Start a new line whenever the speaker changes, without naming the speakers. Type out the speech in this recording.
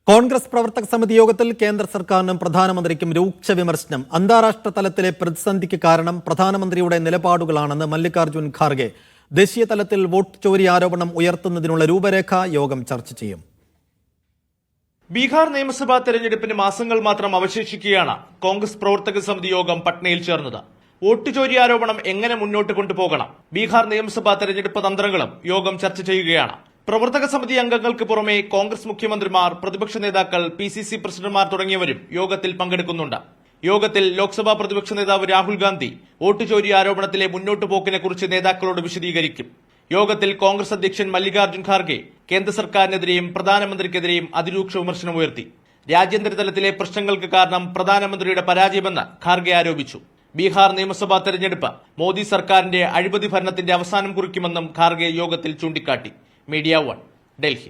കോൺഗ്രസ് പ്രവർത്തക സമിതി യോഗത്തിൽ കേന്ദ്ര സർക്കാരിനും പ്രധാനമന്ത്രിക്കും രൂക്ഷ വിമർശനം. അന്താരാഷ്ട്ര തലത്തിലെ പ്രതിസന്ധിക്ക് കാരണം പ്രധാനമന്ത്രിയുടെ നിലപാടുകളാണെന്ന് മല്ലികാർജ്ജുൻ ഖാർഗെ. ദേശീയ തലത്തിൽ വോട്ട് ചോരി ആരോപണം ഉയർത്തുന്നതിനുള്ള രൂപരേഖ യോഗം ചർച്ച ചെയ്യും.
ബീഹാർ നിയമസഭാ തെരഞ്ഞെടുപ്പിന് മാസങ്ങൾ മാത്രം അവശേഷിക്കുകയാണ് കോൺഗ്രസ് പ്രവർത്തക സമിതി യോഗം പട്നയിൽ ചേർന്നത്. വോട്ട് ചോരി ആരോപണം എങ്ങനെ മുന്നോട്ട് കൊണ്ടുപോകണം, ബീഹാർ നിയമസഭാ തെരഞ്ഞെടുപ്പ് തന്ത്രങ്ങളും യോഗം ചർച്ച ചെയ്യുകയാണ്. പ്രവർത്തക സമിതി അംഗങ്ങൾക്ക് പുറമെ കോൺഗ്രസ് മുഖ്യമന്ത്രിമാർ, പ്രതിപക്ഷ നേതാക്കൾ, PCC പ്രസിഡന്റുമാർ തുടങ്ങിയവരും യോഗത്തിൽ പങ്കെടുക്കുന്നുണ്ട്. യോഗത്തിൽ ലോക്സഭാ പ്രതിപക്ഷ നേതാവ് രാഹുൽ ഗാന്ധി വോട്ട് ചോരി ആരോപണത്തിലെ മുന്നോട്ടു പോക്കിനെക്കുറിച്ച് നേതാക്കളോട് വിശദീകരിക്കും. യോഗത്തിൽ കോൺഗ്രസ് അധ്യക്ഷൻ മല്ലികാർജ്ജുൻ ഖാർഗെ കേന്ദ്ര സർക്കാരിനെതിരെയും പ്രധാനമന്ത്രിക്കെതിരെയും അതിരൂക്ഷ വിമർശനമുയർത്തി. രാജ്യാന്തര തലത്തിലെ പ്രശ്നങ്ങൾക്ക് കാരണം പ്രധാനമന്ത്രിയുടെ പരാജയമെന്ന് ഖാർഗെ ആരോപിച്ചു. ബീഹാർ നിയമസഭാ തെരഞ്ഞെടുപ്പ് മോദി സർക്കാരിന്റെ അഴിമതി ഭരണത്തിന്റെ അവസാനം കുറിക്കുമെന്നും ഖാർഗെ യോഗത്തിൽ ചൂണ്ടിക്കാട്ടി. മീഡിയ 1, ഡൽഹി.